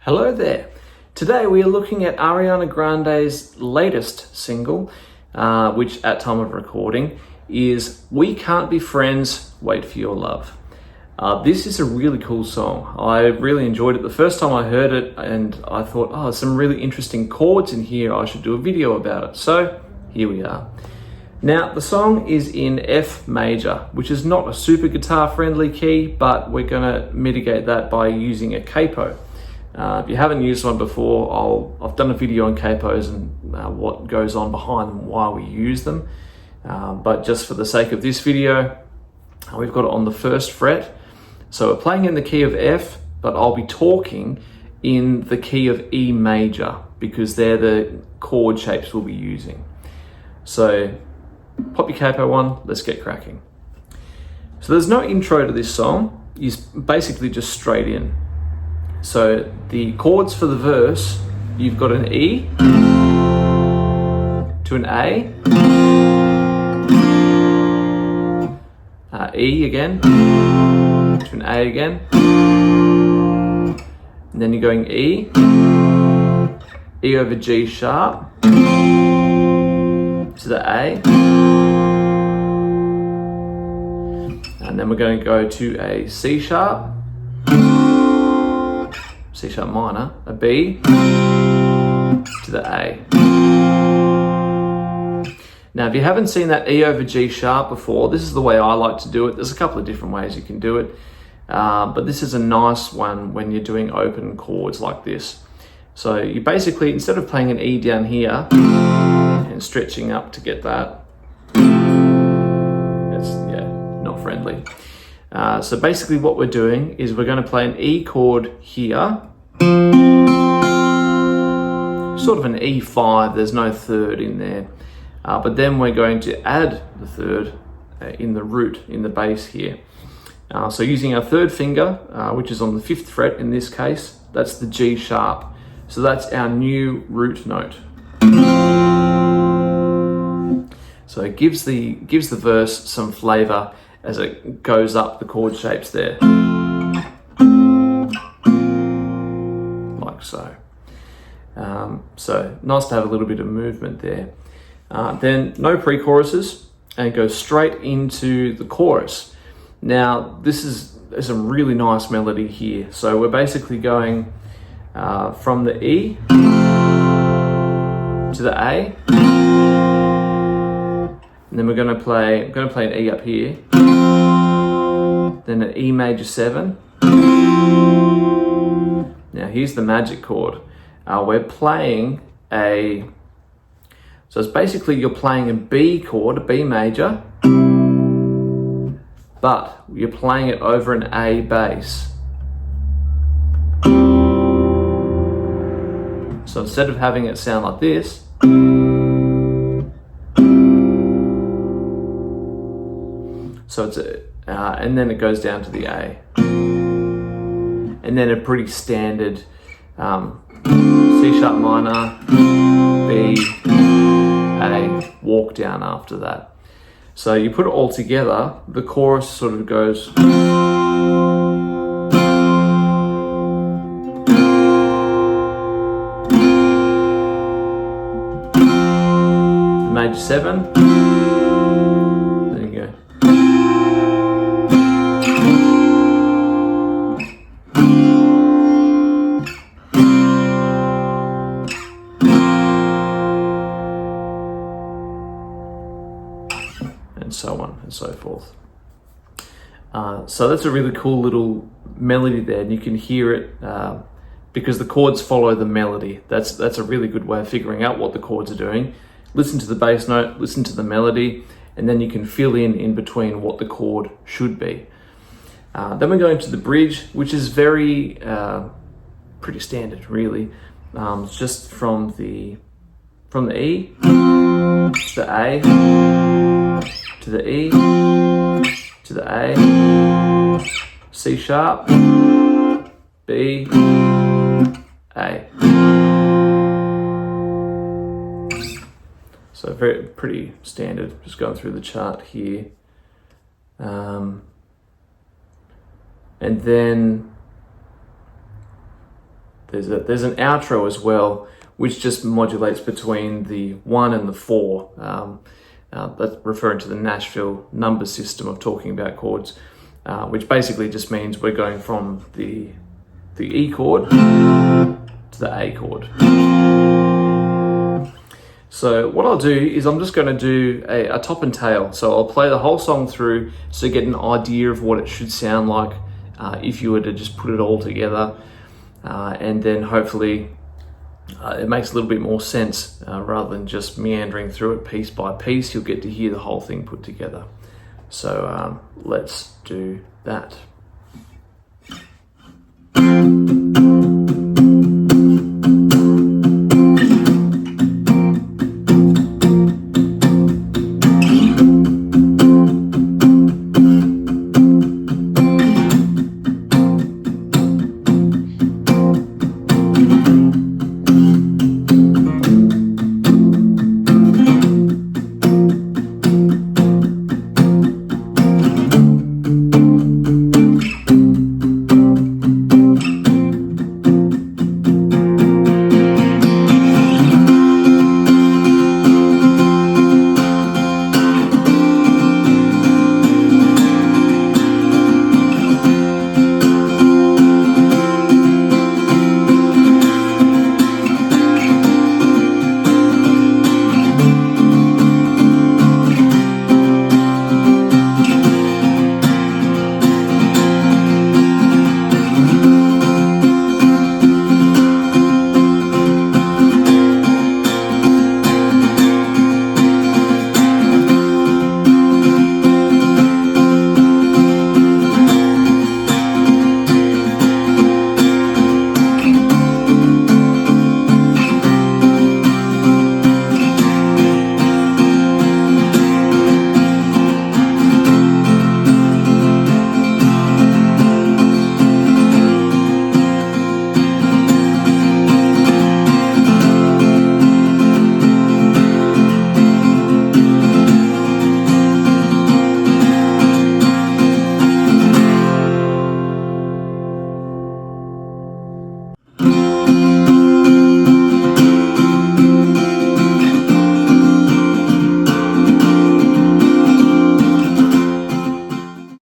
Hello there. Today we are looking at Ariana Grande's latest single, which at time of recording is We Can't Be Friends, Wait for Your Love. This is a really cool song. I really enjoyed it the first time I heard it, and I thought, oh, some really interesting chords in here. I should do a video about it. So here we are. Now, the song is in F major, which is not a super guitar friendly key, but we're going to mitigate that by using a capo. If you haven't used one before, I've done a video on capos and what goes on behind them, why we use them. But just for the sake of this video, we've got it on the 1st fret. So we're playing in the key of F, but I'll be talking in the key of E major because they're the chord shapes we'll be using. So pop your capo on, let's get cracking. So there's no intro to this song, it's basically just straight in. So the chords for the verse, you've got an E to an A, E again, to an A again, and then you're going E, E over G sharp, to the A, and then we're going to go to a C sharp, C sharp minor, a B to the A. Now, if you haven't seen that E over G sharp before, this is the way I like to do it. There's a couple of different ways you can do it, but this is a nice one when you're doing open chords like this. So you basically, instead of playing an E down here and stretching up to get that, it's, not friendly. So basically what we're doing is we're going to play an E chord here, sort of an E5, there's no third in there, but then we're going to add the third in the root, in the bass here. So using our third finger, which is on the 5th fret in this case, that's the G sharp. So that's our new root note. So it gives the verse some flavor as it goes up the chord shapes there, like so. So nice to have a little bit of movement there. Then no pre-choruses, and go straight into the chorus. Now there's a really nice melody here. So we're basically going from the E to the A, and then I'm going to play an E up here, then an E major 7. Now here's the magic chord. We're playing so it's basically you're playing a B chord, a B major, but you're playing it over an A bass. So instead of having it sound like this, so it's and then it goes down to the A, and then a pretty standard C sharp minor, B, A, walk down after that. So you put it all together, the chorus sort of goes major 7, there you go. And so on and so forth. So that's a really cool little melody there, and you can hear it because the chords follow the melody. That's a really good way of figuring out what the chords are doing. Listen to the bass note, listen to the melody, and then you can fill in between what the chord should be. Then we're going to the bridge, which is very pretty standard, really. It's just from the E to the A to the E to the A, C sharp, B, A. So pretty standard, just going through the chart here. And then there's an outro as well, which just modulates between the 1 and the 4. That's referring to the Nashville number system of talking about chords, which basically just means we're going from the E chord to the A chord. So what I'll do is I'm just going to do a top and tail. So I'll play the whole song through so you get an idea of what it should sound like if you were to just put it all together. And then hopefully it makes a little bit more sense rather than just meandering through it piece by piece. You'll get to hear the whole thing put together. So let's do that.